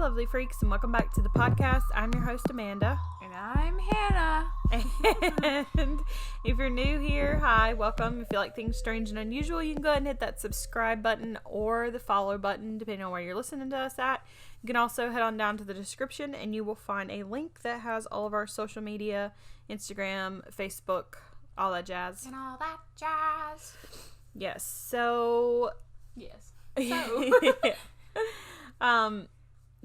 lovely freaks, and welcome back to the podcast. I'm your host, Amanda. And I'm Hannah. And if you're new here, hi, welcome. If you like things strange and unusual, you can go ahead and hit that subscribe button or the follow button, depending on where you're listening to us at. You can also head on down to the description, and you will find a link that has all of our social media, Instagram, Facebook, all that jazz. And all that jazz. Yes, so... Yes.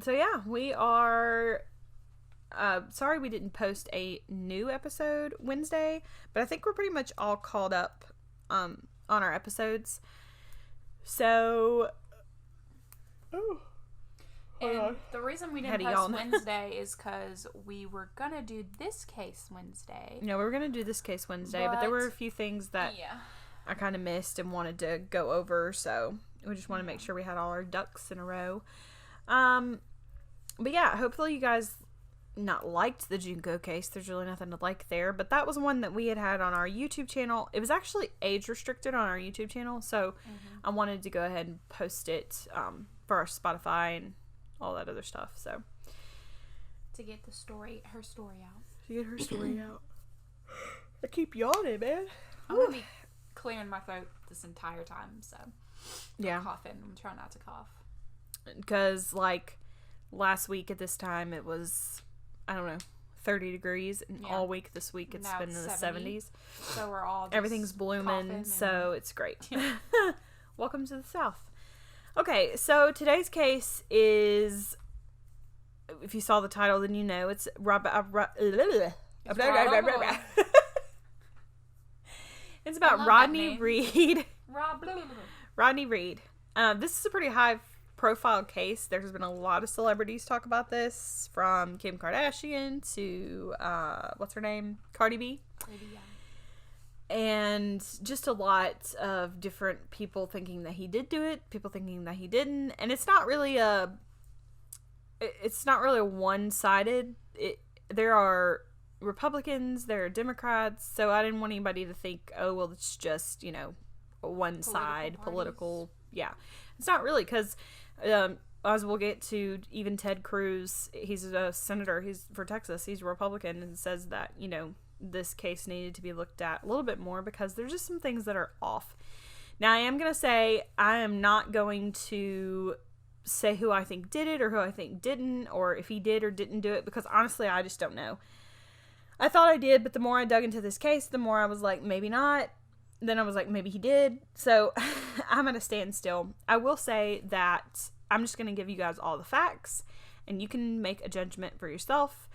So yeah, we are sorry we didn't post a new episode Wednesday, but I think we're pretty much all caught up on our episodes. So and the reason we didn't post Wednesday is because we were gonna do this case Wednesday. No, we were gonna do this case Wednesday, but there were a few things that I kind of missed and wanted to go over, so we just want to make sure we had all our ducks in a row. But yeah, hopefully you guys not liked the Junko case. There's really nothing to like there, but that was one that we had on our YouTube channel. It was actually age restricted on our YouTube channel, so I wanted to go ahead and post it for our Spotify and all that other stuff. So to get her story out. To get her story out. I keep yawning, man. I'm gonna be clearing my throat this entire time, so yeah, I'm coughing. I'm trying not to cough. Because like last week at this time it was, I don't know, 30 degrees, and all week this week it's been in the 70s. So we're all just everything's blooming, so it's great. Welcome to the South. Okay, so today's case is, if you saw the title, then you know it's it's about Rodney Reed. Rodney Reed. This is a pretty high profile case. There's been a lot of celebrities talk about this, from Kim Kardashian to what's her name, Cardi B, and just a lot of different people thinking that he did do it, people thinking that he didn't, and it's not really a one-sided. There are Republicans, there are Democrats, so I didn't want anybody to think, oh well, it's just, you know, one side political. Yeah, it's not really, because as we'll get to, even Ted Cruz, he's a senator, he's for Texas, he's a Republican, and says that, you know, this case needed to be looked at a little bit more because there's just some things that are off. Now, I am going to say, I am not going to say who I think did it or who I think didn't, or if he did or didn't do it, because honestly, I just don't know. I thought I did, but the more I dug into this case, the more I was like, maybe not. Then I was like, maybe he did. So I'm at a standstill. I will say that I'm just going to give you guys all the facts, and you can make a judgment for yourself.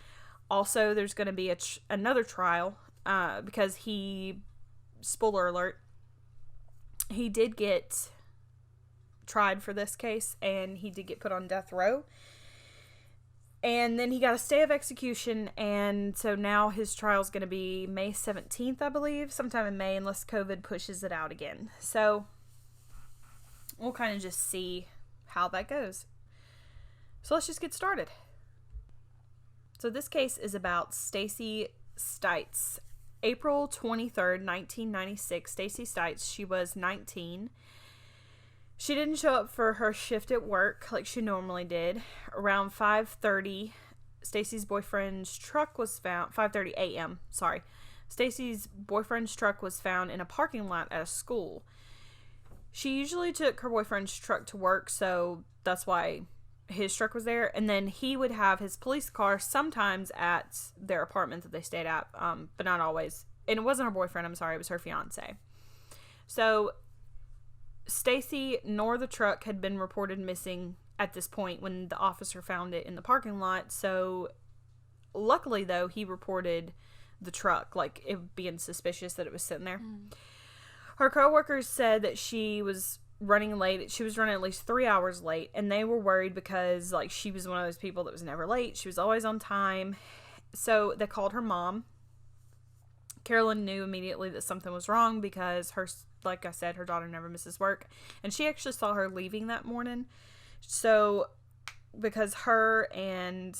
Also, there's going to be another trial because he, spoiler alert, he did get tried for this case, and he did get put on death row. And then he got a stay of execution, and so now his trial is going to be May 17th, I believe, sometime in May, unless COVID pushes it out again. So we'll kind of just see how that goes. So let's just get started. So this case is about Stacy Stites. April 23rd, 1996, Stacy Stites, she was 19. She didn't show up for her shift at work like she normally did. Around 5:30, Stacy's boyfriend's truck was found. 5:30 a.m. Sorry. Stacy's boyfriend's truck was found in a parking lot at a school. She usually took her boyfriend's truck to work, so that's why his truck was there. And then he would have his police car sometimes at their apartment that they stayed at, but not always. And it wasn't her boyfriend, I'm sorry, it was her fiance. So Stacy nor the truck had been reported missing at this point when the officer found it in the parking lot. So luckily, though, he reported the truck, like it being suspicious that it was sitting there. Her coworkers said that she was running late. She was running at least 3 hours late, and they were worried because, like, she was one of those people that was never late. She was always on time. So they called her mom. Carolyn knew immediately that something was wrong because like I said, her daughter never misses work. And she actually saw her leaving that morning. So, because her and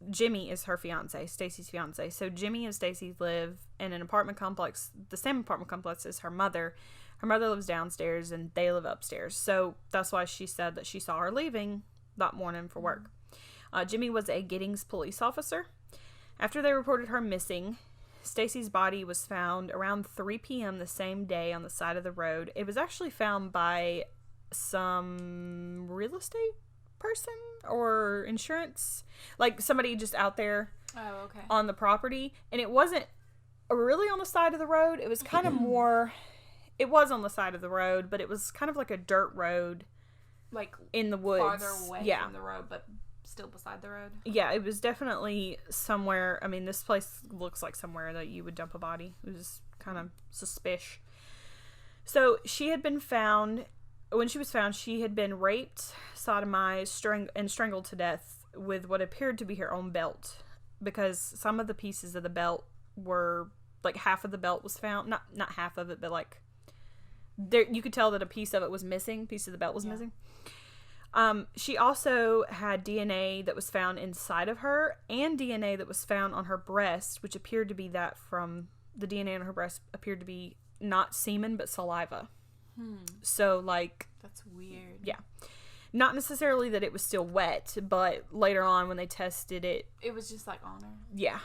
Jimmy is her fiance, Stacy's fiance. So Jimmy and Stacy live in an apartment complex, the same apartment complex as her mother. Her mother lives downstairs and they live upstairs. So that's why she said that she saw her leaving that morning for work. Jimmy was a Giddings police officer. After they reported her missing, Stacy's body was found around 3 p.m. the same day on the side of the road. It was actually found by some real estate person or insurance, like somebody just out there on the property. And it wasn't really on the side of the road. It was kind of more, it was on the side of the road, but it was kind of like a dirt road, like in the woods, farther away from the road, but still beside the road. Yeah, it was definitely somewhere. I mean, this place looks like somewhere that you would dump a body. It was kind of suspicious. So she had been found. When she was found, she had been raped, sodomized, and strangled to death with what appeared to be her own belt, because some of the pieces of the belt were, like, half of the belt was found. Not half of it, but, like, there you could tell that a piece of it was missing. Piece of the belt was missing. She also had DNA that was found inside of her, and DNA that was found on her breast, which appeared to be that from the DNA on her breast appeared to be not semen, but saliva. So, like... That's weird. Yeah. Not necessarily that it was still wet, but later on when they tested it... It was just, like, on her. Yeah.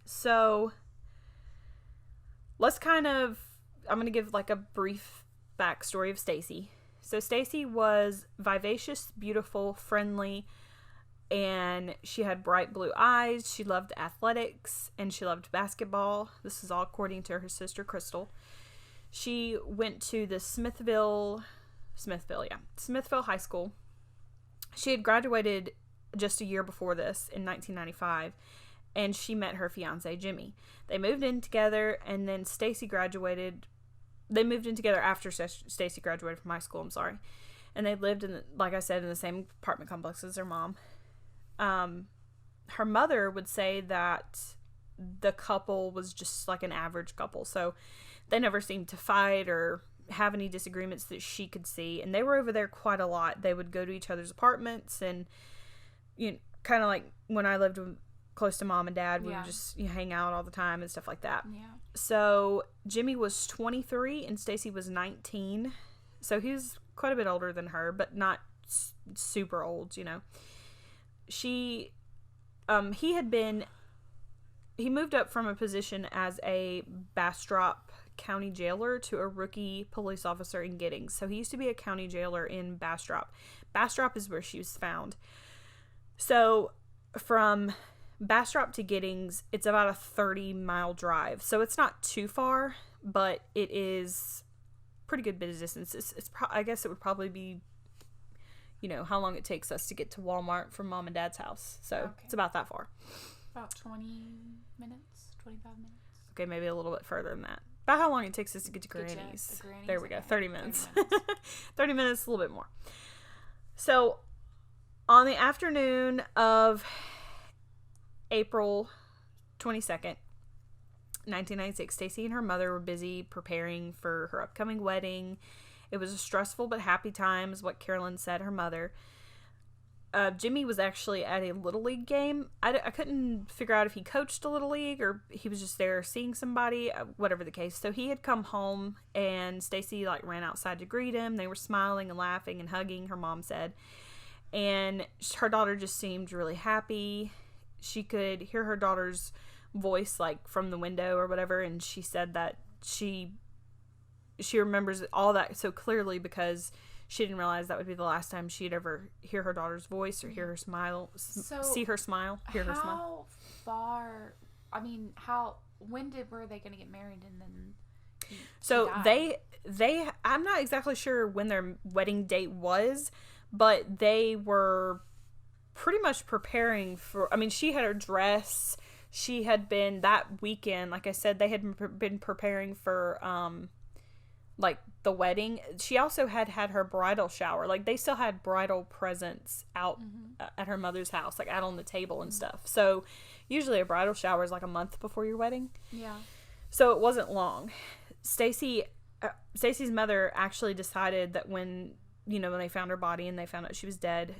So, let's kind of... I'm going to give, like, a brief backstory of Stacy. So, Stacy was vivacious, beautiful, friendly, and she had bright blue eyes. She loved athletics, and she loved basketball. This is all according to her sister, Crystal. She went to the Smithville High School. She had graduated just a year before this in 1995, and she met her fiance, Jimmy. They moved in together, and then Stacy graduated. They moved in together after Stacy graduated from high school, and they lived in, like I said, in the same apartment complex as her mom. Her mother would say that the couple was just like an average couple, so they never seemed to fight or have any disagreements that she could see. And they were over there quite a lot. They would go to each other's apartments, and, you know, kind of like when I lived close to mom and dad, we would just hang out all the time and stuff like that. Yeah. So Jimmy was 23 and Stacy was 19. So he was quite a bit older than her, but not super old, you know. He moved up from a position as a Bastrop County jailer to a rookie police officer in Giddings. So he used to be a county jailer in Bastrop. Bastrop is where she was found. So from Bastrop to Giddings, it's about a 30-mile drive. So it's not too far, but it is pretty good bit of distance. I guess it would probably be, you know, how long it takes us to get to Walmart from mom and dad's house. So it's about that far. About 20 minutes, 25 minutes. Okay, maybe a little bit further than that. About how long it takes us to get to Granny's. There we go, 30 minutes. 30 minutes. 30 minutes, a little bit more. So, on the afternoon of April 22nd, 1996, Stacy and her mother were busy preparing for her upcoming wedding. It was a stressful but happy time, is what Carolyn said, her mother. Jimmy was actually at a Little League game. I couldn't figure out if he coached a Little League or he was just there seeing somebody, whatever the case. So he had come home, and Stacy, like, ran outside to greet him. They were smiling and laughing and hugging, her mom said. And her daughter just seemed really happy. She could hear her daughter's voice, like, from the window or whatever, and she said that she remembers all that so clearly because she didn't realize that would be the last time she'd ever hear her daughter's voice or hear her smile, see her smile, hear her smile. When were they going to get married, and then So they I'm not exactly sure when their wedding date was, but they were pretty much preparing for, she had her dress. She had been, that weekend, like I said, they had been preparing for, like, the wedding. She also had her bridal shower. Like, they still had bridal presents out at her mother's house, like, out on the table and stuff. So, usually a bridal shower is, like, a month before your wedding. Yeah. So, it wasn't long. Stacy's mother actually decided that when they found her body and they found out she was dead,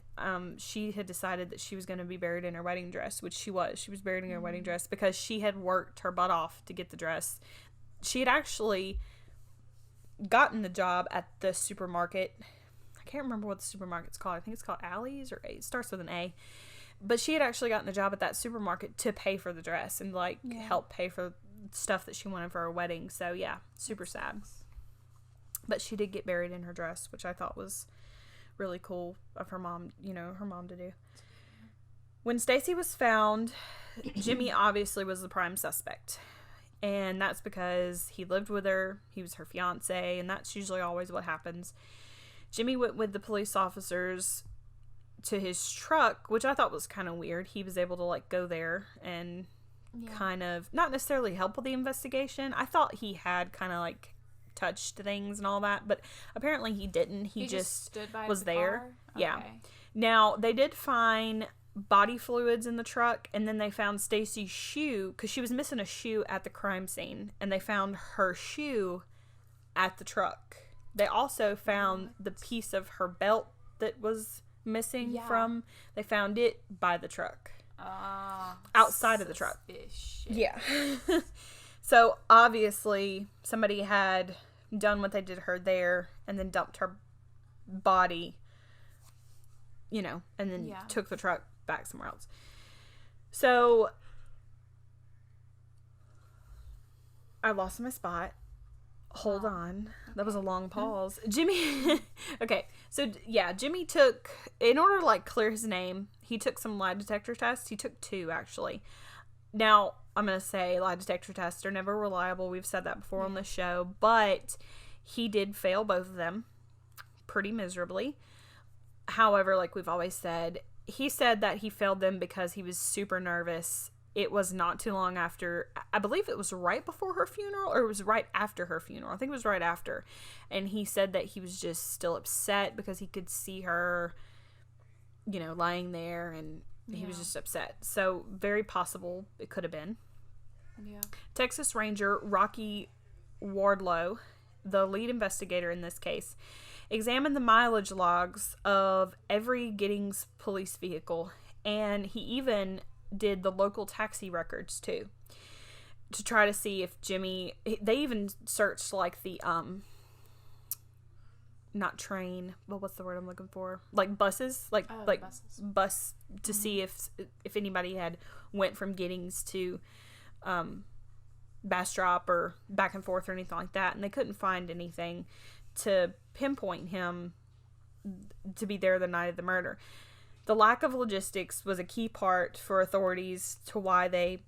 she had decided that she was going to be buried in her wedding dress, which she was. She was buried in her wedding dress because she had worked her butt off to get the dress. She had actually gotten the job at the supermarket. I can't can't remember what the supermarket's called. I think it's called Allie's, or it starts with an A. But she had actually gotten the job at that supermarket to pay for the dress and, like, help pay for stuff that she wanted for her wedding. So, yeah, super sad. But she did get buried in her dress, which I thought was really cool of her mom, her mom to do. When Stacy was found, Jimmy obviously was the prime suspect. And that's because he lived with her, he was her fiance, and that's usually always what happens. Jimmy went with the police officers to his truck, which I thought was kind of weird. He was able to, like, go there and kind of, not necessarily help with the investigation. I thought he had kind of, like, touched things and all that, but apparently he didn't. He just stood by was the there. car? Yeah. Okay. Now, they did find body fluids in the truck, and then they found Stacy's shoe, because she was missing a shoe at the crime scene, and they found her shoe at the truck. They also found the piece of her belt that was missing from, they found it by the truck. Outside of the truck. Yeah. So, obviously, somebody had done what they did to her there, and then dumped her body, and then took the truck back somewhere else. So, I lost my spot. Hold on. That was a long pause. Jimmy, okay, so, Jimmy took, in order to, like, clear his name, he took some lie detector tests. He took 2, actually. Now, I'm going to say lie detector tests are never reliable. We've said that before on the show, but he did fail both of them pretty miserably. However, like we've always said, he said that he failed them because he was super nervous. It was not too long after, I believe it was right before her funeral, or it was right after her funeral. I think it was right after. And he said that he was just still upset because he could see her, lying there, and he was just upset. So, very possible it could have been. Yeah. Texas Ranger Rocky Wardlow, the lead investigator in this case, examined the mileage logs of every Giddings police vehicle, and he even did the local taxi records too, to try to see if Jimmy, they even searched like the not train, but what's the word I'm looking for, like buses, like buses. Bus, to see if anybody had went from Giddings to Bastrop or back and forth or anything like that, and they couldn't find anything to pinpoint him to be there the night of the murder. The lack of logistics was a key part for authorities to why they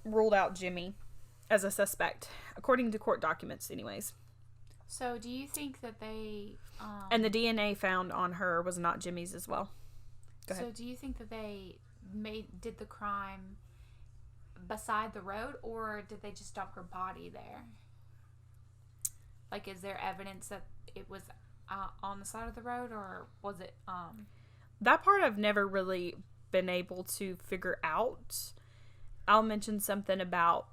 ruled out Jimmy as a suspect, according to court documents anyways. So do you think that they... and the DNA found on her was not Jimmy's as well. Go ahead. So do you think that they did the crime beside the road, or did they just dump her body there? Like, is there evidence that it was on the side of the road, or was it... That part I've never really been able to figure out. I'll mention something about,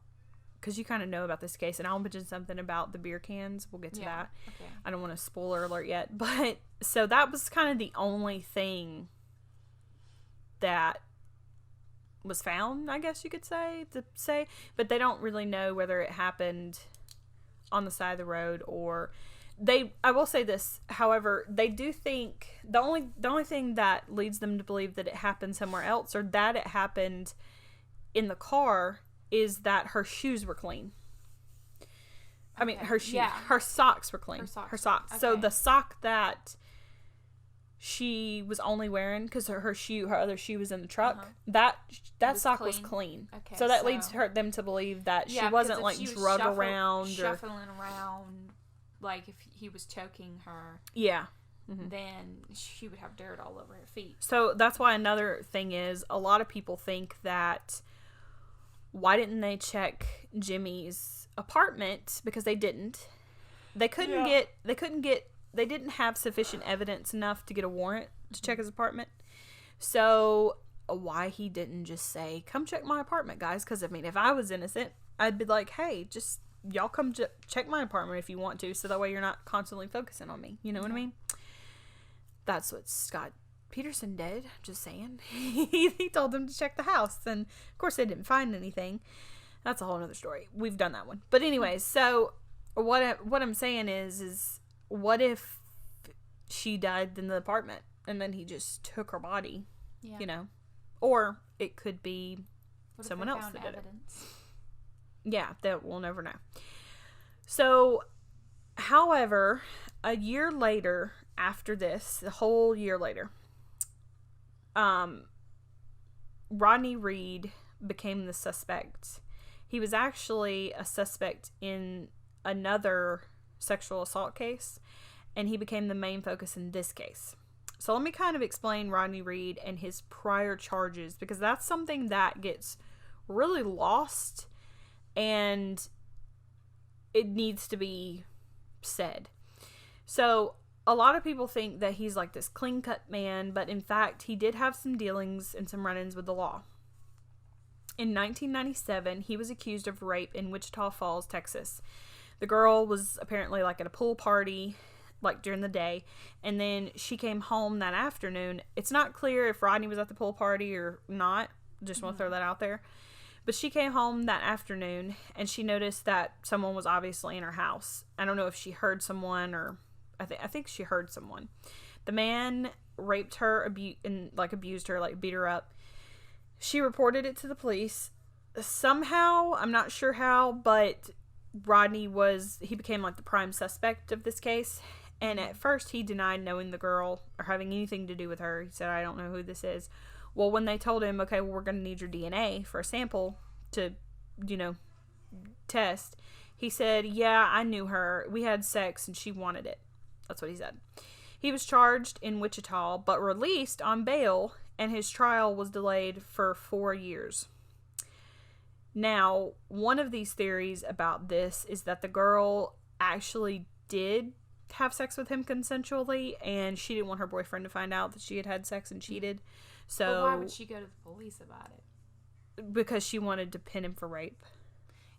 because you kind of know about this case, and I'll mention something about the beer cans. We'll get to that. Okay. I don't want to spoiler alert yet. But, so that was kind of the only thing that was found, I guess you could say. But they don't really know whether it happened on the side of the road or... I will say this, however, they do think the only thing that leads them to believe that it happened somewhere else, or that it happened in the car, is that her shoes were clean. I mean, her socks were clean. Her socks. Okay. So the sock that she was only wearing, because her other shoe was in the truck, that sock was clean. Okay, so that leads them to believe that she wasn't like drug around or shuffling around. Like, if he was choking her, then she would have dirt all over her feet. So that's why another thing is, a lot of people think that, why didn't they check Jimmy's apartment? Because they didn't. They didn't have sufficient evidence enough to get a warrant to check his apartment. So why he didn't just say, come check my apartment, guys? Because, I mean, if I was innocent, I'd be like, hey, just... y'all come check my apartment if you want to, so that way you're not constantly focusing on me. You know what I mean? That's what Scott Peterson did. Just saying. He told them to check the house, and of course they didn't find anything. That's a whole other story. We've done that one. But anyways, so what I'm saying is what if she died in the apartment and then he just took her body, Yeah. you know. Or it could be What if someone they else found that did it. evidence? Yeah, that we'll never know. So, however, a year later after this, a whole year later, Rodney Reed became the suspect. He was actually a suspect in another sexual assault case, and he became the main focus in this case. So let me kind of explain Rodney Reed and his prior charges, because that's something that gets really lost and it needs to be said. So a lot of people think that he's like this clean-cut man, but in fact, he did have some dealings and some run-ins with the law. In 1997, he was accused of rape in Wichita Falls, Texas. The girl was apparently like at a pool party, like during the day, and then she came home that afternoon. It's not clear if Rodney was at the pool party or not. Just want to throw that out there. But she came home that afternoon, and she noticed that someone was obviously in her house. I don't know if she heard someone, or I think she heard someone. The man raped her, abused her, like beat her up. She reported it to the police. Somehow, I'm not sure how, but Rodney became like the prime suspect of this case. And at first, he denied knowing the girl or having anything to do with her. He said, I don't know who this is. Well, when they told him, okay, well, we're going to need your DNA for a sample to, test, he said, yeah, I knew her. We had sex and she wanted it. That's what he said. He was charged in Wichita, but released on bail, and his trial was delayed for 4 years. Now, one of these theories about this is that the girl actually did have sex with him consensually, and she didn't want her boyfriend to find out that she had had sex and cheated. So, but why would she go to the police about it? Because she wanted to pin him for rape.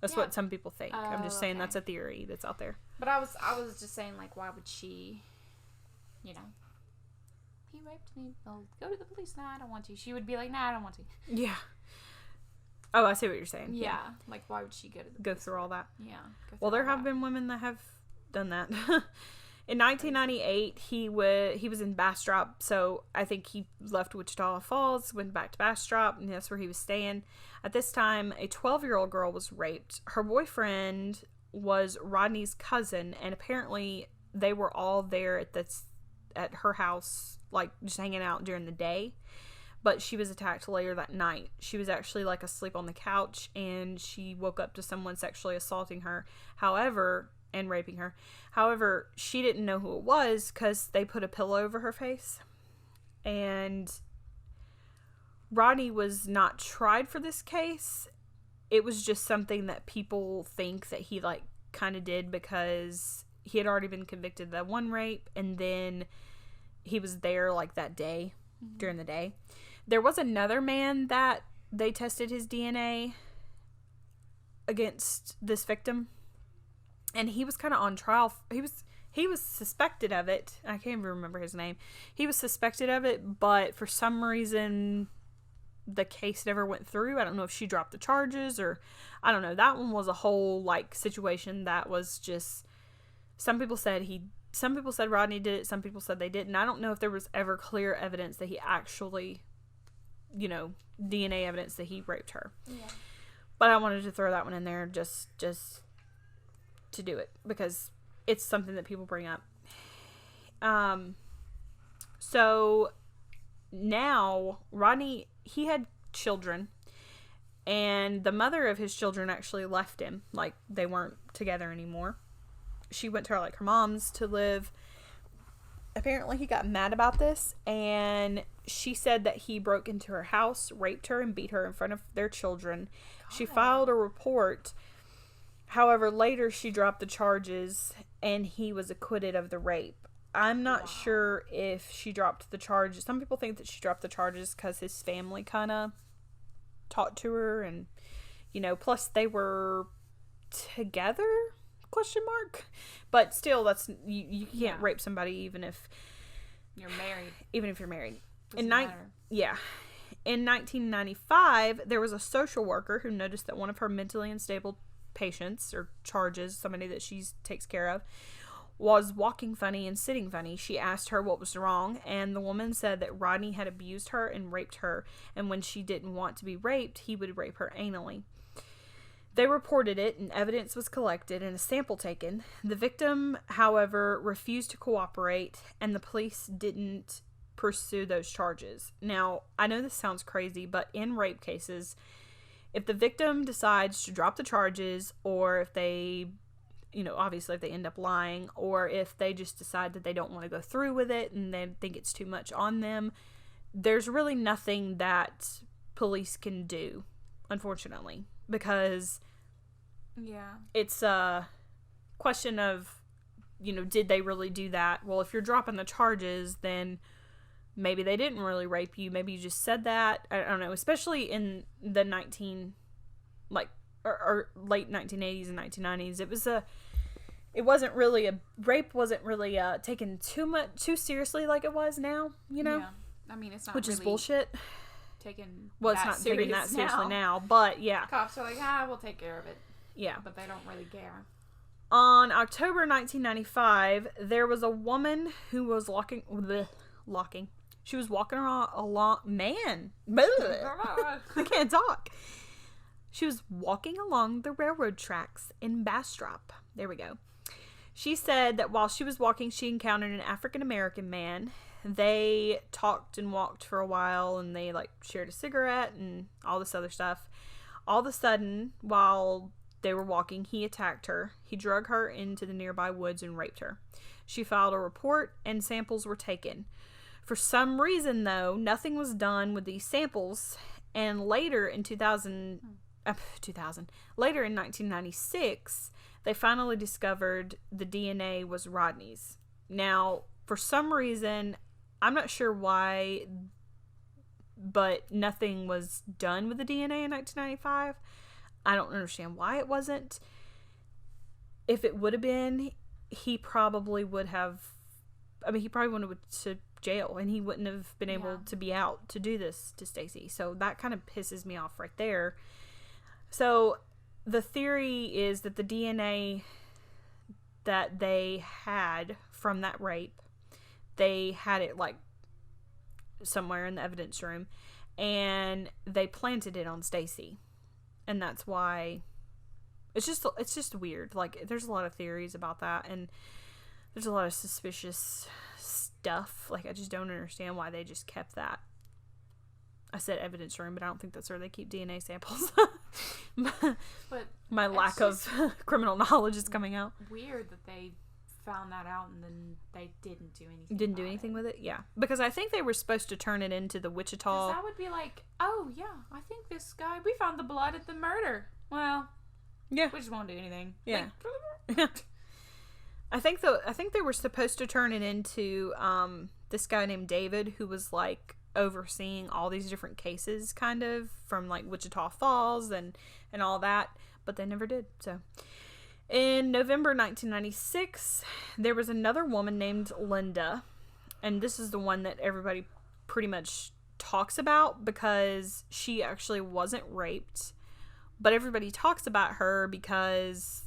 That's what some people think. I'm just saying that's a theory that's out there. But I was just saying, like, why would she, he raped me. Well, go to the police. Nah, I don't want to. She would be like, nah, I don't want to. Yeah. Oh, I see what you're saying. Yeah. Like, why would she go to the go police through all that? Yeah. Well, there have been women that have done that. In 1998, he was in Bastrop, so I think he left Wichita Falls, went back to Bastrop, and that's where he was staying. At this time, a 12-year-old girl was raped. Her boyfriend was Rodney's cousin, and apparently they were all there at her house, like just hanging out during the day. But she was attacked later that night. She was actually like asleep on the couch, and she woke up to someone sexually assaulting her. And raping her. However, she didn't know who it was because they put a pillow over her face. And Rodney was not tried for this case. It was just something that people think that he like kind of did because he had already been convicted of that one rape, and then he was there like that day, during the day. There was another man that they tested his DNA against this victim. And he was kind of on trial. He was suspected of it. I can't even remember his name. He was suspected of it, but for some reason, the case never went through. I don't know if she dropped the charges or I don't know. That one was a whole like situation that was just. Some people said Rodney did it. Some people said they didn't. I don't know if there was ever clear evidence that he actually, DNA evidence that he raped her. Yeah. But I wanted to throw that one in there just to do it because it's something that people bring up. So now Rodney, he had children, and the mother of his children actually left him. Like, they weren't together anymore. She went to her mom's to live. Apparently he got mad about this, and she said that he broke into her house, raped her, and beat her in front of their children. God. She filed a report. However, later she dropped the charges, and he was acquitted of the rape. I'm not sure if she dropped the charges. Some people think that she dropped the charges because his family kind of talked to her, and, plus they were together, ? But still, that's you can't rape somebody even if you're married. Even if you're married. Doesn't matter. In 1995, there was a social worker who noticed that one of her mentally unstable patients or charges, somebody that she takes care of, was walking funny and sitting funny. She asked her what was wrong, and the woman said that Rodney had abused her and raped her, and when she didn't want to be raped, he would rape her anally. They reported it, and evidence was collected and a sample taken. The victim, however, refused to cooperate, and the police didn't pursue those charges. Now, I know this sounds crazy, but in rape cases, if the victim decides to drop the charges, or if they, obviously if they end up lying, or if they just decide that they don't want to go through with it and they think it's too much on them, there's really nothing that police can do, unfortunately, because it's a question of, did they really do that? Well, if you're dropping the charges, then maybe they didn't really rape you. Maybe you just said that. I don't know. Especially in the late 1980s and 1990s, rape wasn't really taken too seriously like it was now. Yeah. I mean, it's not which really is bullshit. Taken. Well, it's not taken that seriously now, but yeah. Cops are like, we'll take care of it. Yeah. But they don't really care. On October 1995, there was a woman who was She was walking along. Man. I can't talk. She was walking along the railroad tracks in Bastrop. There we go. She said that while she was walking, she encountered an African-American man. They talked and walked for a while, and they shared a cigarette and all this other stuff. All of a sudden, while they were walking, he attacked her. He drug her into the nearby woods and raped her. She filed a report, and samples were taken. For some reason, though, nothing was done with these samples, and later in 1996, they finally discovered the DNA was Rodney's. Now, for some reason, I'm not sure why, but nothing was done with the DNA in 1995. I don't understand why it wasn't. If it would have been, he probably would have to jail, and he wouldn't have been able to be out to do this to Stacy. So that kind of pisses me off right there. So the theory is that the DNA that they had from that rape, they had it somewhere in the evidence room, and they planted it on Stacy, and that's why it's just weird. There's a lot of theories about that, and there's a lot of suspicious stuff. I just don't understand why they just kept that. I said evidence room, but I don't think that's where they keep DNA samples. But my lack of criminal knowledge is coming out. Weird that they found that out and then they didn't do anything. Didn't do anything with it? Yeah. Because I think they were supposed to turn it into the Wichita. Because that would be I think this guy, we found the blood at the murder. Well, yeah. We just won't do anything. Yeah. I think they were supposed to turn it into this guy named David, who was overseeing all these different cases, kind of from Wichita Falls and all that, but they never did. So in November 1996, there was another woman named Linda, and this is the one that everybody pretty much talks about because she actually wasn't raped, but everybody talks about her because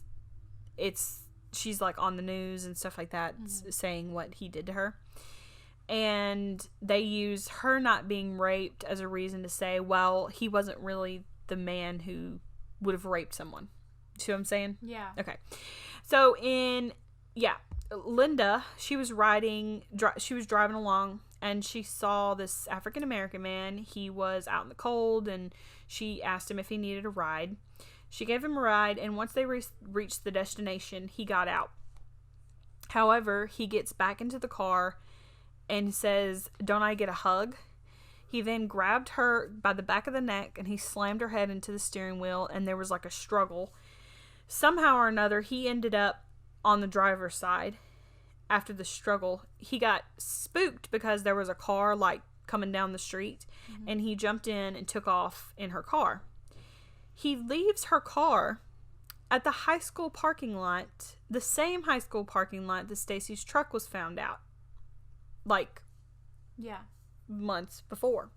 she's on the news and stuff like that, saying what he did to her. And they use her not being raped as a reason to say, well, he wasn't really the man who would have raped someone. See what I'm saying? Yeah. Okay. So Linda, she was driving along, and she saw this African-American man. He was out in the cold, and she asked him if he needed a ride. She gave him a ride, and once they reached the destination, he got out. However, he gets back into the car and says, "Don't I get a hug?" He then grabbed her by the back of the neck, and he slammed her head into the steering wheel, and there was a struggle. Somehow or another, he ended up on the driver's side. After the struggle, he got spooked because there was a car coming down the street, and he jumped in and took off in her car. He leaves her car at the high school parking lot, the same high school parking lot that Stacy's truck was found out. Months before.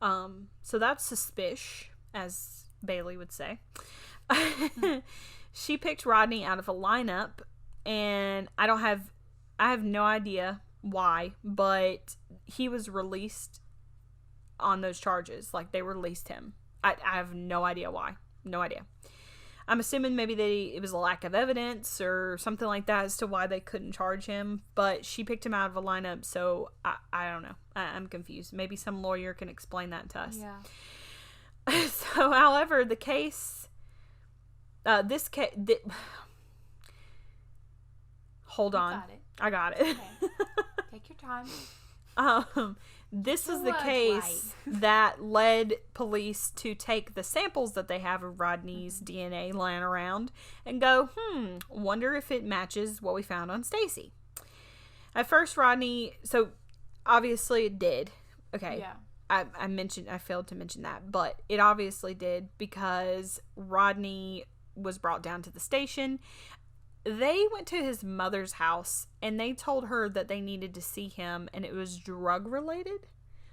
So that's suspicious, as Bailey would say. She picked Rodney out of a lineup and I have no idea why, but he was released on those charges. Like, they released him. I have no idea why. No idea. I'm assuming maybe it was a lack of evidence or something like that as to why they couldn't charge him, but she picked him out of a lineup, so I don't know. I'm confused. Maybe some lawyer can explain that to us. Yeah. So, however, the case, hold on. Got it. I got it. Okay. Take your time. This is the case that led police to take the samples that they have of Rodney's DNA lying around and go, wonder if it matches what we found on Stacy. At first, Rodney, so obviously it did. Okay. Yeah. I failed to mention that, but it obviously did because Rodney was brought down to the station. They went to his mother's house and they told her that they needed to see him and it was drug related,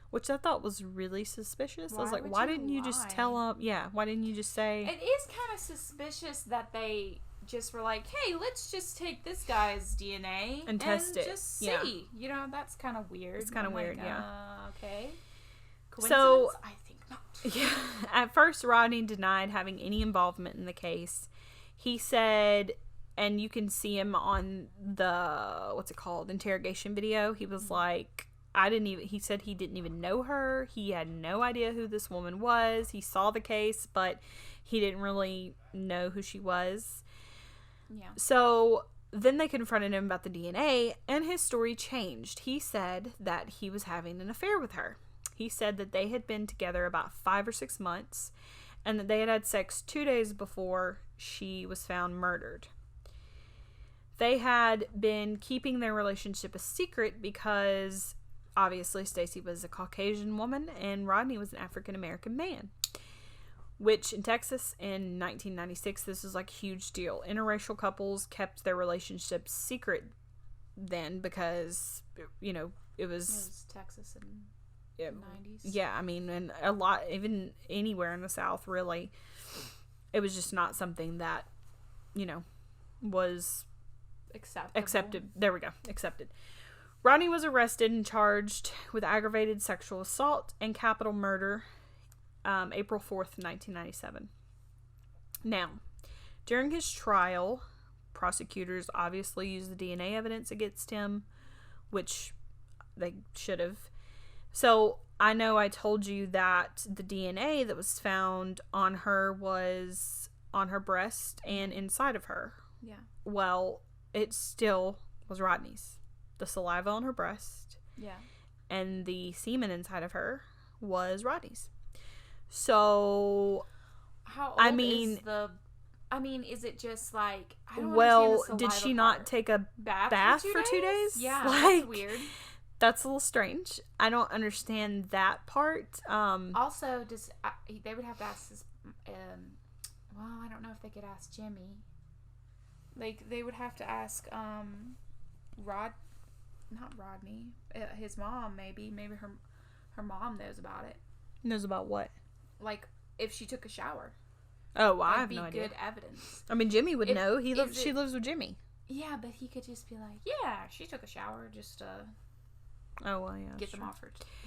which I thought was really suspicious. I was like, why didn't you just tell him? Yeah, why didn't you just say? It is kind of suspicious that they just were like, hey, let's just take this guy's DNA and test it. Just see. Yeah. You know, that's kind of weird. It's kind of weird, yeah. Okay. Coincidence? So, I think not. Yeah. At first, Rodney denied having any involvement in the case. He said, and you can see him on the, interrogation video. He was like, he said he didn't even know her. He had no idea who this woman was. He saw the case, but he didn't really know who she was. Yeah. So then they confronted him about the DNA, and his story changed. He said that he was having an affair with her. He said that they had been together about 5 or 6 months, and that they had had sex 2 days before she was found murdered. They had been keeping their relationship a secret because obviously Stacy was a Caucasian woman and Rodney was an African American man. Which in Texas in 1996, this was like a huge deal. Interracial couples kept their relationships secret then because, it was Texas in the 90s. Yeah, I mean, and a lot, even anywhere in the South, really, it was just not something that, was accepted. There we go. Accepted. Rodney was arrested and charged with aggravated sexual assault and capital murder April 4th, 1997. Now, during his trial, prosecutors obviously used the DNA evidence against him, which they should have. So, I know I told you that the DNA that was found on her was on her breast and inside of her. Yeah. Well, it still was Rodney's. The saliva on her breast. Yeah. And the semen inside of her was Rodney's. So, how old is it just like, I don't well, understand the did she saliva not part. take a bath for 2 days? Yeah, like, that's weird. That's a little strange. I don't understand that part. Also, they would have to ask this, well, I don't know if they could ask Jimmy. Like, they would have to ask, not Rodney, his mom, maybe her mom knows about it. Knows about what? Like, if she took a shower. Oh, I have no idea. Good evidence. I mean, Jimmy would know. She lives with Jimmy. Yeah, but he could just be like, yeah, she took a shower, just oh, well, yeah. get them off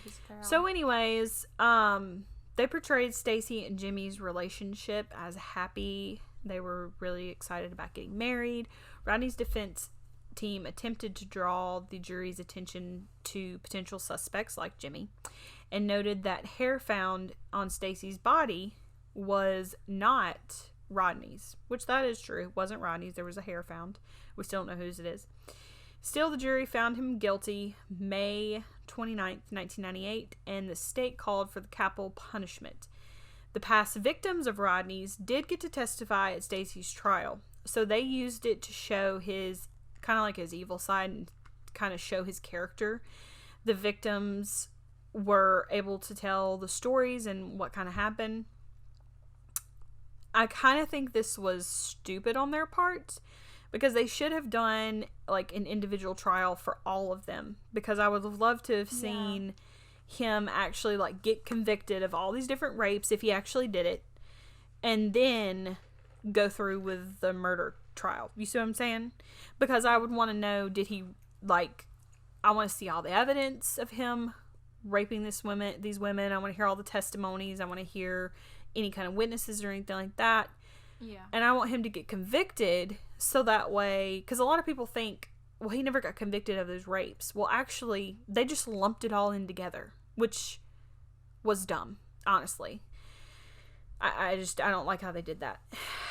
his apparel. So, anyways, they portrayed Stacy and Jimmy's relationship as happy. They were really excited about getting married. Rodney's defense team attempted to draw the jury's attention to potential suspects like Jimmy and noted that hair found on Stacy's body was not Rodney's, which that is true. It wasn't Rodney's. There was a hair found. We still don't know whose it is. Still, the jury found him guilty May 29th, 1998, and the state called for the capital punishment. The past victims of Rodney's did get to testify at Stacy's trial, so they used it to show his, kind of like his evil side and kind of show his character. The victims were able to tell the stories and what kind of happened. I kind of think this was stupid on their part because they should have done like an individual trial for all of them, because I would have loved to have seen him actually like get convicted of all these different rapes if he actually did it, and then go through with the murder trial. You see what I'm saying? Because I would want to know, did he, like, I want to see all the evidence of him raping these women. I want to hear all the testimonies. I want to hear any kind of witnesses or anything like that. Yeah. And I want him to get convicted so that way, because a lot of people think, well, he never got convicted of those rapes. Well, actually, they just lumped it all in together, which was dumb, honestly. I don't like how they did that.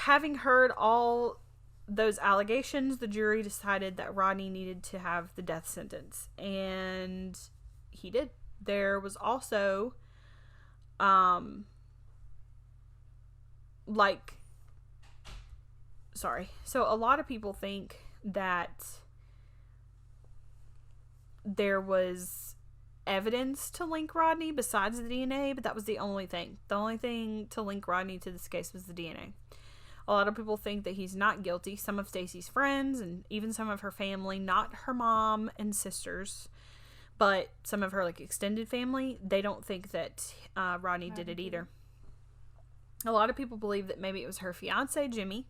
Having heard all those allegations, the jury decided that Rodney needed to have the death sentence. And he did. There was also, so a lot of people think that there was evidence to link Rodney besides the DNA, but that was the only thing. The only thing to link Rodney to this case was the DNA. A lot of people think that he's not guilty. Some of Stacy's friends and even some of her family, not her mom and sisters, but some of her like extended family, they don't think that Rodney did it either. A lot of people believe that maybe it was her fiance, Jimmy.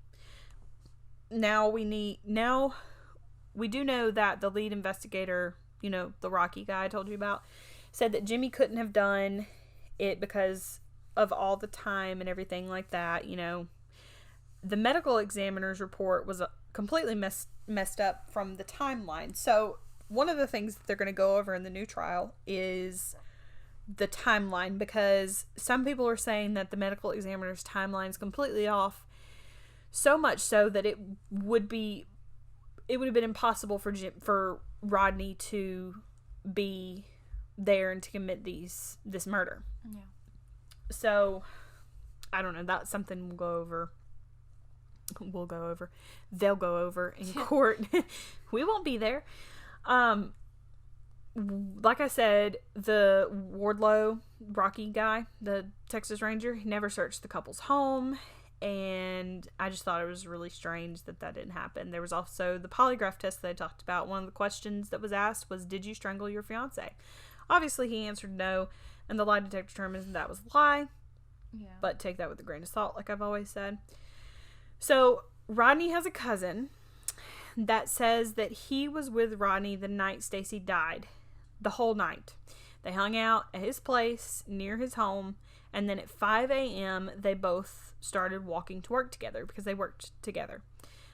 Now we do know that the lead investigator, you know, the Rocky guy I told you about, said that Jimmy couldn't have done it because of all the time and everything like that. You know, the medical examiner's report was completely messed up from the timeline. So one of the things that they're going to go over in the new trial is the timeline, because some people are saying that the medical examiner's timeline is completely off, so much so that it would have been impossible for Rodney to be there and to commit this murder. Yeah. So, I don't know. That's something we'll go over. They'll go over in court. We won't be there. Like I said, the Wardlow Rocky guy, the Texas Ranger, he never searched the couple's home. And I just thought it was really strange that didn't happen. There was also the polygraph test that I talked about. One of the questions that was asked was, did you strangle your fiance? Obviously, he answered no, and the lie detector determined that was a lie. Yeah. But take that with a grain of salt, like I've always said. So, Rodney has a cousin that says that he was with Rodney the night Stacy died. The whole night. They hung out at his place near his home, and then at 5 a.m. they both started walking to work together because they worked together.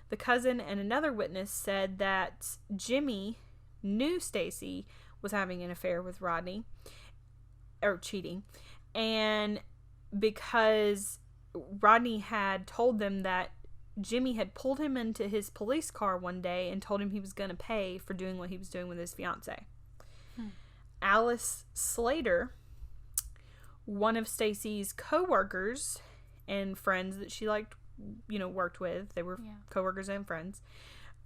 The cousin and another witness said that Jimmy knew Stacy was having an affair with Rodney, or cheating, and because Rodney had told them that Jimmy had pulled him into his police car one day and told him he was going to pay for doing what he was doing with his fiance. Alice Slater, one of Stacy's co-workers and friends that she worked with, they were co-workers and friends.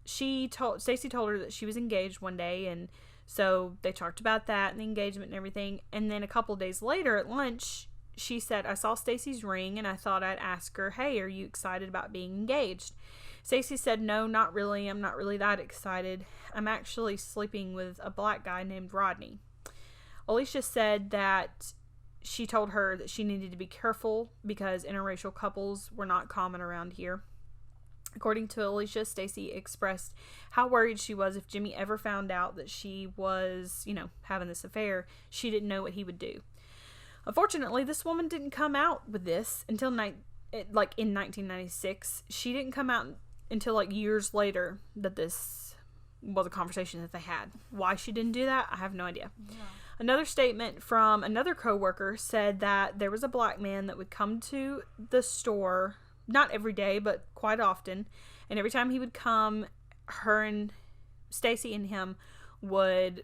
Stacy told her that she was engaged one day, and so they talked about that and the engagement and everything. And then a couple of days later at lunch, she said, I saw Stacy's ring and I thought I'd ask her, hey, are you excited about being engaged? Stacy said, no, not really. I'm not really that excited. I'm actually sleeping with a black guy named Rodney. Alicia said that she told her that she needed to be careful because interracial couples were not common around here. According to Alicia, Stacy expressed how worried she was if Jimmy ever found out that she was, having this affair. She didn't know what he would do. Unfortunately, this woman didn't come out with this until in 1996. She didn't come out until years later that this was a conversation that they had. Why she didn't do that, I have no idea. Yeah. Another statement from another coworker said that there was a black man that would come to the store, not every day, but quite often. And every time he would come, her and Stacy and him would,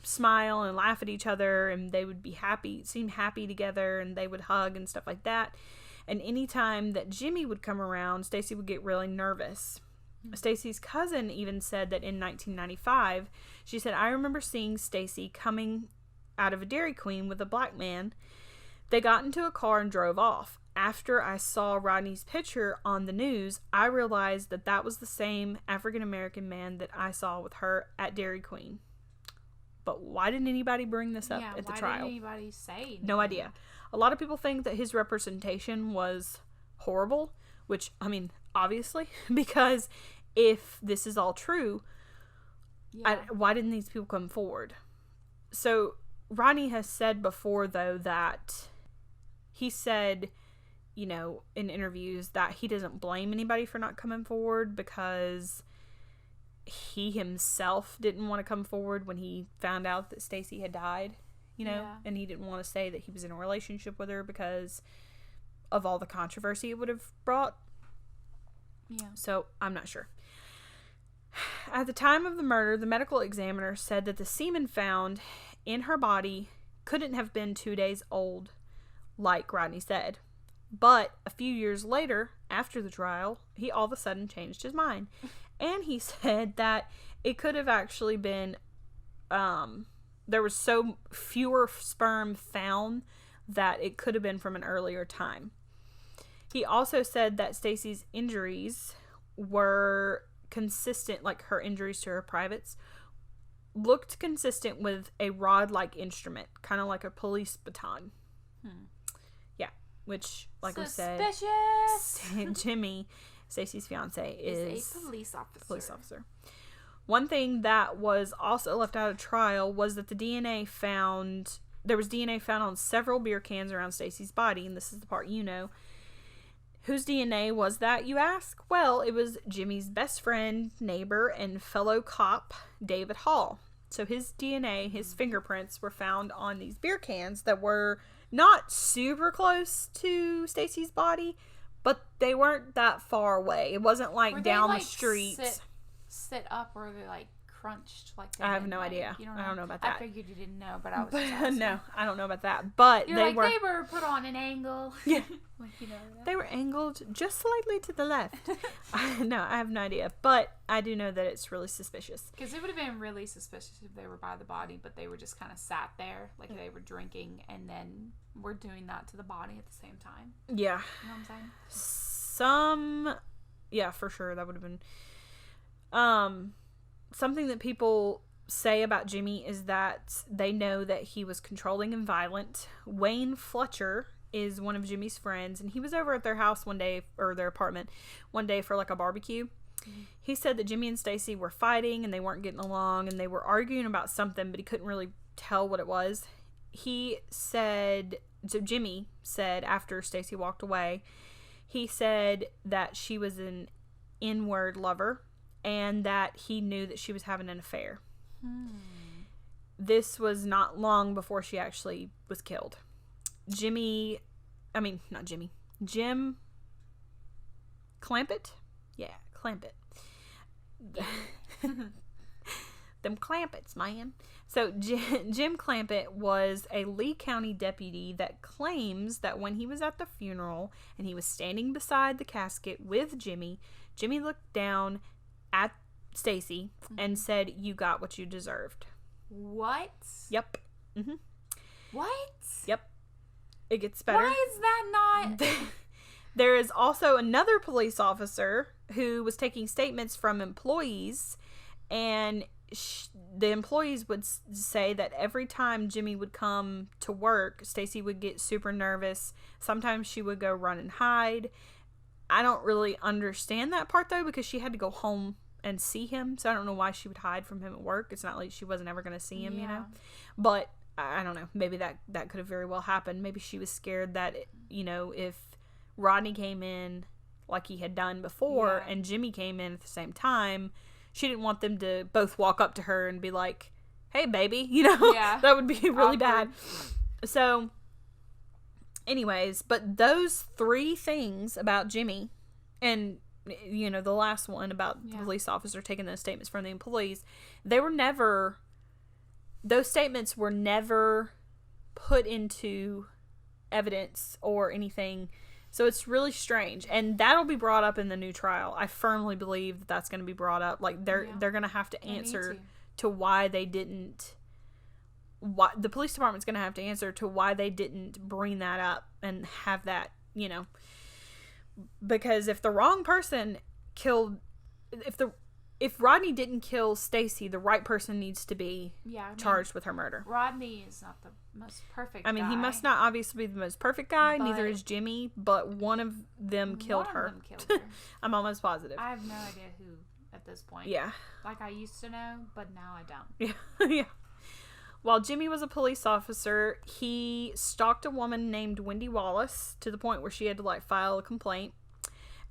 smile and laugh at each other, and they would be happy, seem happy together, and they would hug and stuff like that. And anytime that Jimmy would come around, Stacy would get really nervous. Stacy's cousin even said that in 1995, she said, I remember seeing Stacy coming out of a Dairy Queen with a black man. They got into a car and drove off. After I saw Rodney's picture on the news, I realized that was the same African-American man that I saw with her at Dairy Queen. But why didn't anybody bring this up at the trial? Why didn't anybody say anything? No idea. A lot of people think that his representation was horrible, which, obviously, because if this is all true, Yeah. why didn't these people come forward? So Rodney has said before, though, that he said, you know, in interviews that he doesn't blame anybody for not coming forward because he himself didn't want to come forward when he found out that Stacey had died, you know, Yeah. and he didn't want to say that he was in a relationship with her because of all the controversy it would have brought. Yeah. So I'm not sure. At the time of the murder, the medical examiner said that the semen found in her body couldn't have been 2 days old, like Rodney said. But a few years later, after the trial, he all of a sudden changed his mind. And he said that it could have actually been, there was so fewer sperm found that it could have been from an earlier time. He also said that Stacey's injuries were consistent, like her injuries to her privates, looked consistent with a rod-like instrument, kind of like a police baton. Yeah, which, like Suspicious. we said, Jimmy, Stacey's fiance, is a police officer. One thing that was also left out of trial was that there was DNA found on several beer cans around Stacey's body, and this is the part you know. Whose DNA was that, you ask? Well, it was Jimmy's best friend, neighbor, and fellow cop, David Hall. So his DNA, his fingerprints, were found on these beer cans that were not super close to Stacey's body, but they weren't that far away. It wasn't like Were down they, the like, street. Sit up, or they like crunched like I have no idea. I don't know about that. I figured you didn't know, but I was just asking. No, I don't know about that. But You're they like, were. they were put on an angle. Yeah. Like, you know. They were angled just slightly to the left. No, I have no idea. But I do know that it's really suspicious. Because it would have been really suspicious if they were by the body, but they were just kind of sat there, like they were drinking, and then we're doing that to the body at the same time. Yeah. You know what I'm saying? Yeah, for sure. That would have been. Something that people say about Jimmy is that they know that he was controlling and violent. Wayne Fletcher is one of Jimmy's friends, and he was over at their house one day, or their apartment one day, for like a barbecue. He said that Jimmy and Stacey were fighting and they weren't getting along, and they were arguing about something, but he couldn't really tell what it was. He said, so Jimmy said after Stacey walked away, he said that she was an N-word lover and that he knew that she was having an affair. This was not long before she actually was killed. Jim Clampett? Yeah, Clampett. Them Clampetts, man. So Jim Clampett was a Lee County deputy that claims that when he was at the funeral and he was standing beside the casket with Jimmy looked down at Stacey and said, "You got what you deserved." What? Yep. Mm-hmm. What? Yep. It gets better. Why is that not? There is also another police officer who was taking statements from employees, and the employees would say that every time Jimmy would come to work, Stacey would get super nervous. Sometimes she would go run and hide. I don't really understand that part, though, because she had to go home and see him, so I don't know why she would hide from him at work. It's not like she wasn't ever going to see him, you know? But I don't know. Maybe that could have very well happened. Maybe she was scared that, you know, if Rodney came in like he had done before and Jimmy came in at the same time, she didn't want them to both walk up to her and be like, "Hey, baby," you know? Yeah. That would be really Awkward. bad. So, anyways, but those three things about Jimmy, and, you know, the last one about the police officer taking those statements from the employees, those statements were never put into evidence or anything. So it's really strange, and that'll be brought up in the new trial. I firmly believe that that's going to be brought up. Like they're going to have to answer to why they didn't. Why the police department's going to have to answer to why they didn't bring that up and have that, you know. Because if the wrong person killed, if if Rodney didn't kill Stacy, the right person needs to be charged with her murder. Rodney is not the most perfect I mean, guy. he must not obviously be the most perfect guy. Neither is Jimmy, but one of them killed her. I'm almost positive. I have no idea who at this point. Yeah. Like, I used to know, but now I don't. Yeah. Yeah. While Jimmy was a police officer, he stalked a woman named Wendy Wallace to the point where she had to, like, file a complaint.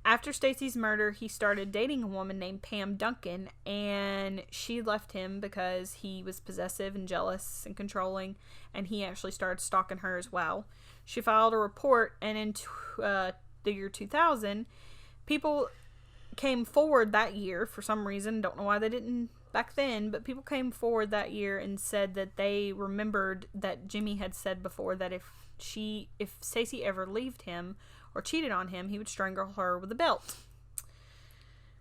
After Stacy's murder, he started dating a woman named Pam Duncan, and she left him because he was possessive and jealous and controlling, and he actually started stalking her as well. She filed a report, and in the year 2000, people came forward that year for some reason. Don't know why they didn't back then, but people came forward that year and said that they remembered that Jimmy had said before that if Stacy ever left him or cheated on him, he would strangle her with a belt.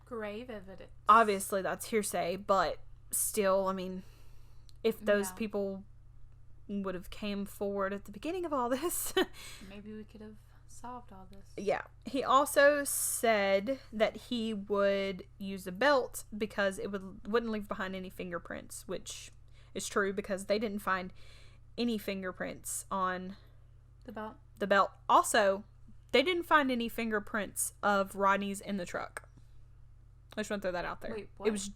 Grave evidence. Obviously, that's hearsay, but still, I mean, if those people would have came forward at the beginning of all this, maybe we could have solved all this. Yeah. He also said that he would use a belt because it wouldn't leave behind any fingerprints, which is true because they didn't find any fingerprints on the belt. Also, they didn't find any fingerprints of Rodney's in the truck. I just want to throw that out there. Wait, what? It was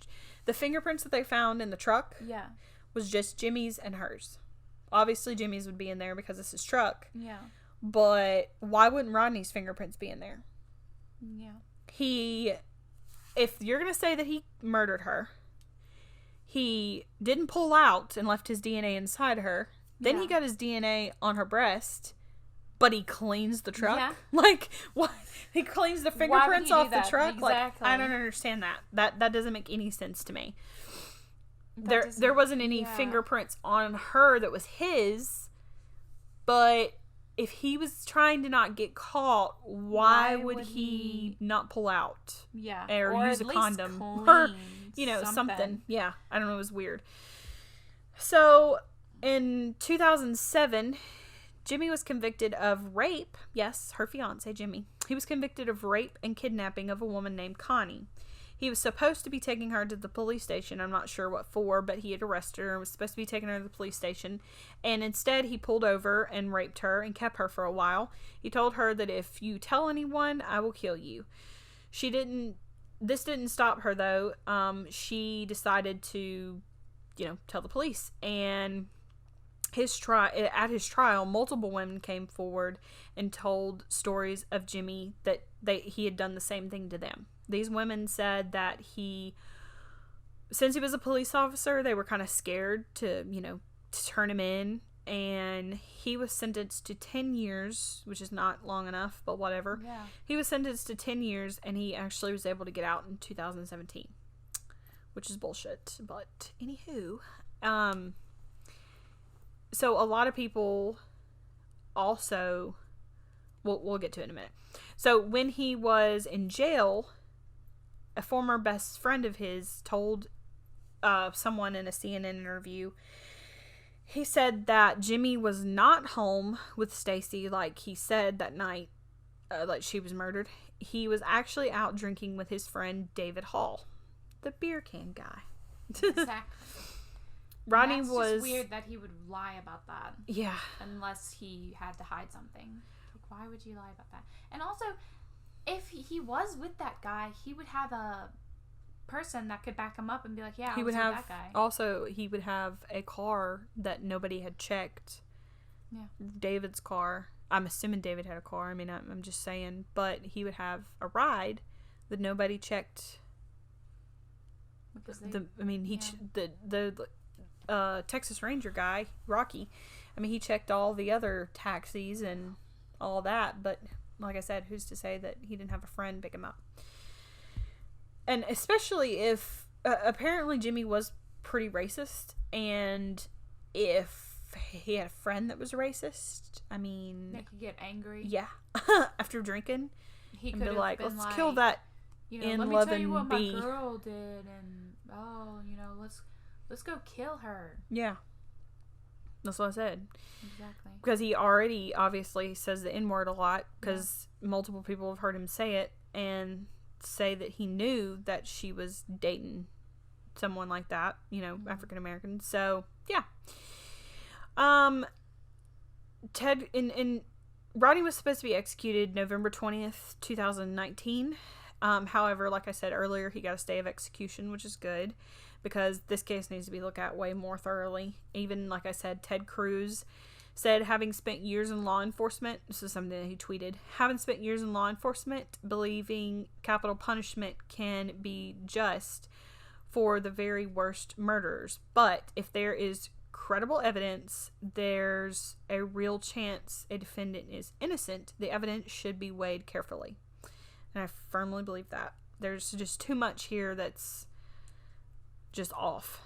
the fingerprints that they found in the truck. Yeah. Was just Jimmy's and hers. Obviously, Jimmy's would be in there because it's his truck. Yeah. But why wouldn't Rodney's fingerprints be in there? Yeah. If you're going to say that he murdered her, he didn't pull out and left his DNA inside her. Then he got his DNA on her breast, but he cleans the truck? Yeah. Like, what? He cleans the fingerprints off the truck? Exactly. Like, I don't understand that. That doesn't make any sense to me. There wasn't any fingerprints on her that was his, but if he was trying to not get caught, why would he not pull out? Yeah. Or use a condom. Or, something. Yeah. I don't know. It was weird. So, in 2007, Jimmy was convicted of rape. Yes, her fiance, Jimmy. He was convicted of rape and kidnapping of a woman named Connie. He was supposed to be taking her to the police station. I'm not sure what for, but he had arrested her and was supposed to be taking her to the police station. And instead, he pulled over and raped her and kept her for a while. He told her that if you tell anyone, I will kill you. This didn't stop her, though. She decided to, tell the police. And at his trial, multiple women came forward and told stories of Jimmy that he had done the same thing to them. These women said that since he was a police officer, they were kind of scared to turn him in, and he was sentenced to 10 years, which is not long enough, but whatever. Yeah. He was sentenced to 10 years, and he actually was able to get out in 2017, which is bullshit. But anywho, so a lot of people also, we'll get to it in a minute. So when he was in jail, a former best friend of his told someone in a CNN interview, he said that Jimmy was not home with Stacy like he said that night, like she was murdered. He was actually out drinking with his friend David Hall, the beer can guy. Exactly. Rodney was was just weird that he would lie about that. Yeah. Unless he had to hide something. Like, why would you lie about that? And also, if he was with that guy, he would have a person that could back him up and be like, yeah, I was with that guy. Also, he would have a car that nobody had checked. Yeah. David's car. I'm assuming David had a car. I mean, I'm just saying. But he would have a ride that nobody checked. The Texas Ranger guy, Rocky, I mean, he checked all the other taxis and all that, but like I said, who's to say that he didn't have a friend pick him up? And especially if apparently Jimmy was pretty racist, and if he had a friend that was racist, I mean, they could get angry. Yeah. After drinking, he could be like, let's kill that let me tell you what my girl did, and let's go kill her. Yeah. That's what I said. Exactly. Because he already obviously says the N-word a lot, because multiple people have heard him say it, and say that he knew that she was dating someone like that, African American. So, yeah. Ted in Rodney was supposed to be executed November 20th, 2019. However, like I said earlier, he got a stay of execution, which is good because this case needs to be looked at way more thoroughly. Even, like I said, Ted Cruz said, having spent years in law enforcement, this is something that he tweeted, having spent years in law enforcement, believing capital punishment can be just for the very worst murderers. But if there is credible evidence, there's a real chance a defendant is innocent, the evidence should be weighed carefully. And I firmly believe that. There's just too much here that's just off.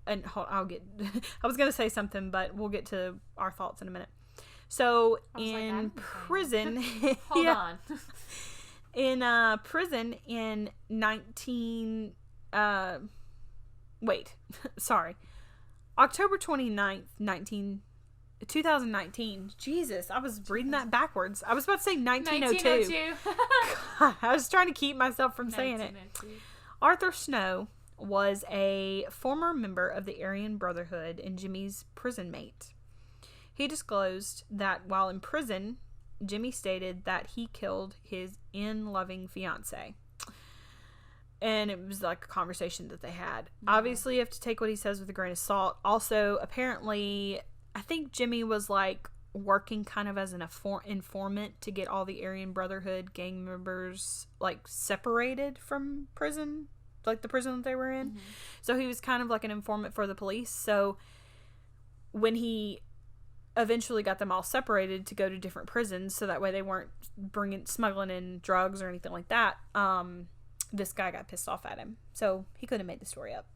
And I was going to say something, but we'll get to our thoughts in a minute. So, in prison... Hold on. In prison in October 29th, 2019. Jesus, I was reading that backwards. I was about to say 1902. God, I was trying to keep myself from saying it. Arthur Snow was a former member of the Aryan Brotherhood and Jimmy's prison mate. He disclosed that while in prison, Jimmy stated that he killed his in-loving fiancée. And it was like a conversation that they had. Mm-hmm. Obviously, you have to take what he says with a grain of salt. Also, apparently, I think Jimmy was like working kind of as an informant to get all the Aryan Brotherhood gang members like separated from prison, like the prison that they were in. Mm-hmm. So he was kind of like an informant for the police. So when he eventually got them all separated to go to different prisons, so that way they weren't smuggling in drugs or anything like that, this guy got pissed off at him. So he couldn't have made the story up.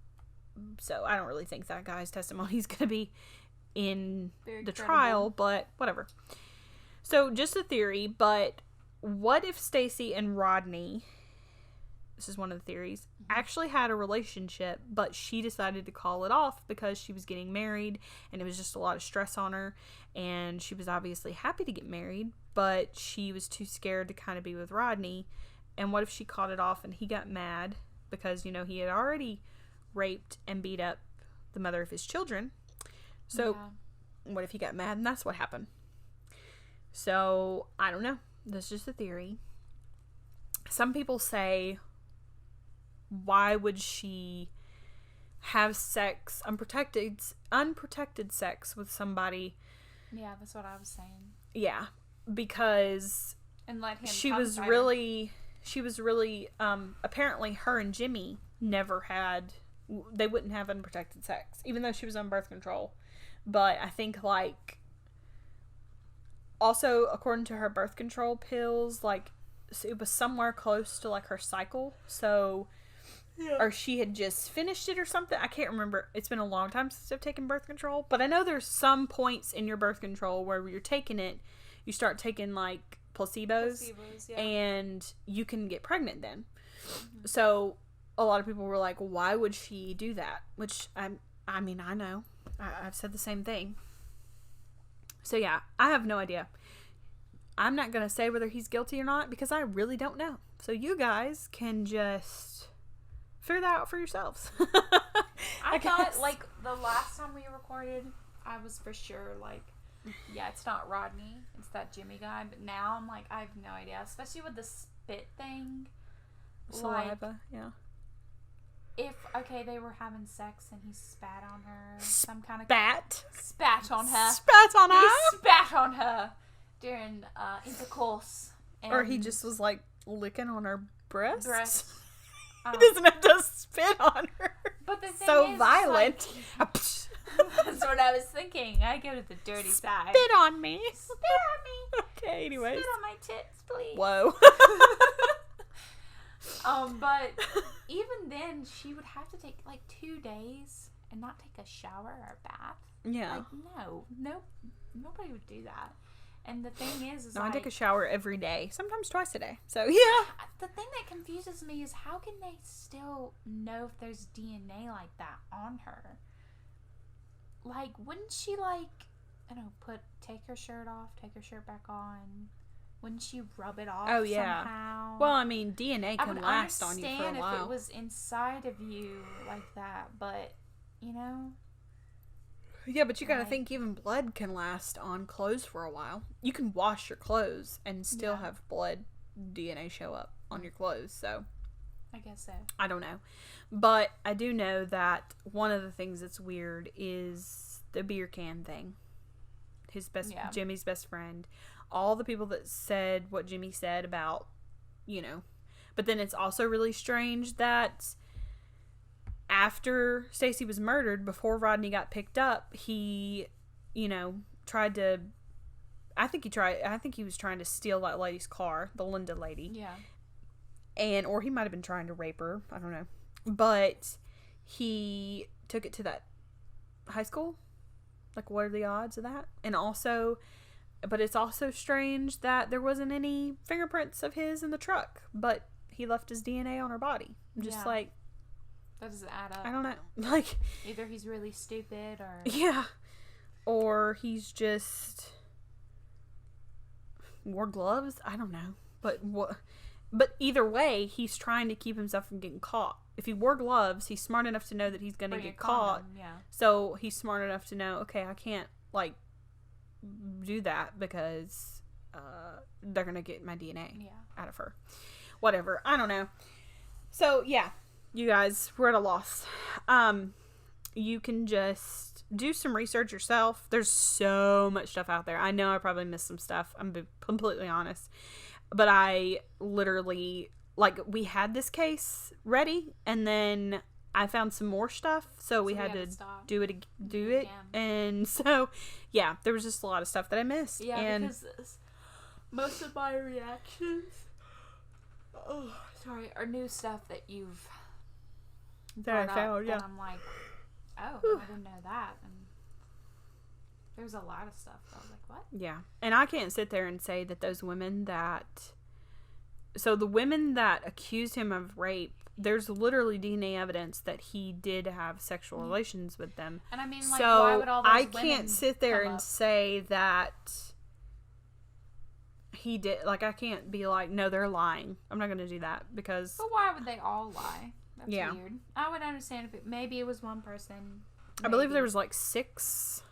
So I don't really think that guy's testimony is going to be in the trial, but whatever. So just a theory, but what if Stacy and Rodney, this is one of the theories, actually had a relationship, but she decided to call it off because she was getting married and it was just a lot of stress on her, and she was obviously happy to get married, but she was too scared to kind of be with Rodney. And what if she called it off and he got mad because, he had already raped and beat up the mother of his children. So what if he got mad and that's what happened? So I don't know. That's just a theory. Some people say, why would she have sex, unprotected sex with somebody? Yeah, that's what I was saying. Yeah, because and let him she was really apparently her and Jimmy they wouldn't have unprotected sex, even though she was on birth control. But I think, like, also, according to her birth control pills, like, it was somewhere close to, like, her cycle. So, or she had just finished it or something. I can't remember. It's been a long time since I've taken birth control. But I know there's some points in your birth control where you're taking it, you start taking, like, placebos yeah. And you can get pregnant then. Mm-hmm. So, a lot of people were like, why would she do that? Which, I know. I've said the same thing. So yeah, I have no idea. I'm not going to say whether he's guilty or not because I really don't know. So you guys can just figure that out for yourselves. I thought, like, the last time we recorded, I was for sure like, yeah, it's not Rodney. It's that Jimmy guy. But now I'm like, I have no idea. Especially with the spit thing. Saliva, like, yeah. If, okay, they were having sex and he spat on her. Some kind of... Spat on her. Spat on her? He spat on her during intercourse. And or he just was, like, licking on her breasts. He Um, doesn't have to spit on her. But the thing so is, violent. Like, that's what I was thinking. I go to the dirty side. Spit on me. Spit on me. Okay, anyways. Spit on my tits, please. Whoa. But even then, she would have to take, like, 2 days and not take a shower or a bath. Yeah. Like, no, nobody would do that. And the thing is no, like, I take a shower every day, sometimes twice a day. So yeah. The thing that confuses me is how can they still know if there's DNA like that on her? Like, wouldn't she, like, I don't know, take her shirt off, take her shirt back on? wouldn't you rub it off? Oh, yeah. Somehow? Well, I mean, DNA I can would last on you for a understand if while. it was inside of you like that, but you know. Yeah, but you gotta Right. think even blood can last on clothes for a while. You can wash your clothes and still Yeah. have blood DNA show up on your clothes, so I guess so. I don't know. But I do know that one of the things that's weird is the beer can thing. Yeah. Jimmy's best friend. All the people that said what Jimmy said about, but then it's also really strange that after Stacy was murdered, before Rodney got picked up, he, tried to, I think he was trying to steal that lady's car, the Linda lady. Yeah. Or he might have been trying to rape her. I don't know. But he took it to that high school. Like, what are the odds of that? And also, but it's also strange that there wasn't any fingerprints of his in the truck, but he left his DNA on her body. I'm just Yeah. like, That doesn't add up. I don't know. Like, Either he's really stupid or. yeah. Or he's just wore gloves. I don't know. But what? But either way, he's trying to keep himself from getting caught. If he wore gloves, he's smart enough to know that he's going to Bring a get caught. condom, yeah. So he's smart enough to know, okay, I can't, do that because they're going to get my DNA Yeah. out of her. Whatever. I don't know. So, yeah. You guys, we're at a loss. You can just do some research yourself. There's so much stuff out there. I know I probably missed some stuff. I'm being completely honest. But I literally, we had this case ready, and then I found some more stuff, so we had to stop. do it. Again. And so, yeah, there was just a lot of stuff that I missed. Yeah, and because most of my reactions, are new stuff that you've that I brought found, up, yeah. and I'm like, oh, I didn't know that. And there's a lot of stuff. I was like, what? Yeah. And I can't sit there and say that those women so the women that accused him of rape, there's literally DNA evidence that he did have sexual relations with them. And I mean, why So would all those I women can't sit there come and up? say that he did. I can't be like, no, they're lying. I'm not going to do that because But why would they all lie? That's Yeah. weird. I would understand if maybe it was one person. I believe there maybe. was 6.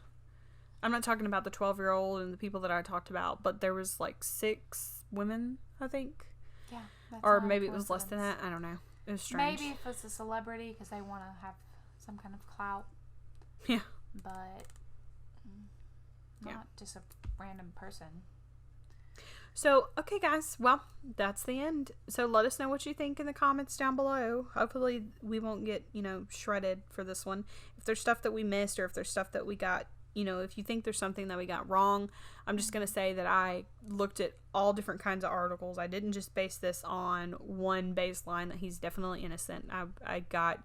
I'm not talking about the 12-year-old and the people that I talked about, but there was 6 women, I think. Yeah. That's Or not a maybe it was less than coincidence. that. I don't know. It was strange. Maybe if it's a celebrity because they want to have some kind of clout. Yeah. But not Yeah. just a random person. So, okay, guys. Well, that's the end. So, let us know what you think in the comments down below. Hopefully, we won't get, shredded for this one. If there's stuff that we missed or if there's stuff that we got, if you think there's something that we got wrong, I'm just going to say that I looked at all different kinds of articles. I didn't just base this on one baseline that he's definitely innocent. I got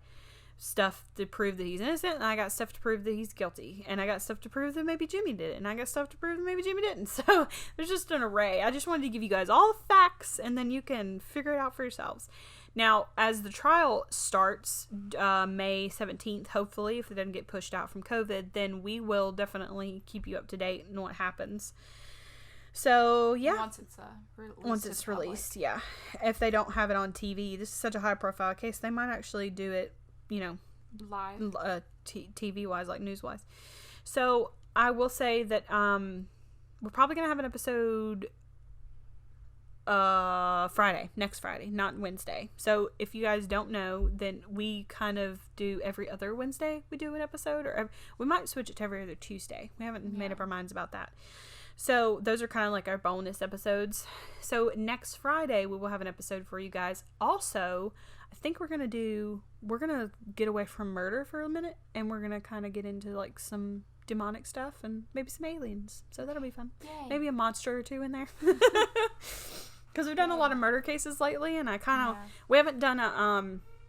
stuff to prove that he's innocent, and I got stuff to prove that he's guilty, and I got stuff to prove that maybe Jimmy did it, and I got stuff to prove that maybe Jimmy didn't. So there's just an array. I just wanted to give you guys all the facts, and then you can figure it out for yourselves. Now, as the trial starts May 17th, hopefully, if it doesn't get pushed out from COVID, then we will definitely keep you up to date on what happens. So, yeah. Once it's released. Once it's released, yeah. If they don't have it on TV, this is such a high-profile case, they might actually do it, Live. TV-wise, news-wise. So, I will say that we're probably going to have an episode next Friday, not Wednesday. So, if you guys don't know, then we kind of do every other Wednesday we do an episode, or we might switch it to every other Tuesday. We haven't made up our minds about that. So, those are kind of our bonus episodes. So, next Friday, we will have an episode for you guys. Also, I think we're going to get away from murder for a minute, and we're going to kind of get into, some demonic stuff and maybe some aliens. So, that'll be fun. Yay. Maybe a monster or two in there. Because we've done a lot of murder cases lately, and I kind of, we haven't done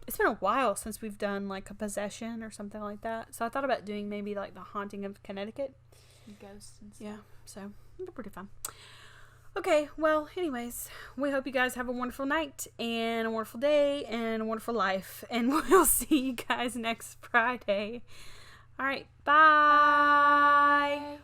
it's been a while since we've done, a possession or something like that. So, I thought about doing maybe, the Haunting of Connecticut. Ghosts and stuff. Yeah, so it'll be pretty fun. Okay, well, anyways, we hope you guys have a wonderful night and a wonderful day and a wonderful life. And we'll see you guys next Friday. All right, bye. Bye.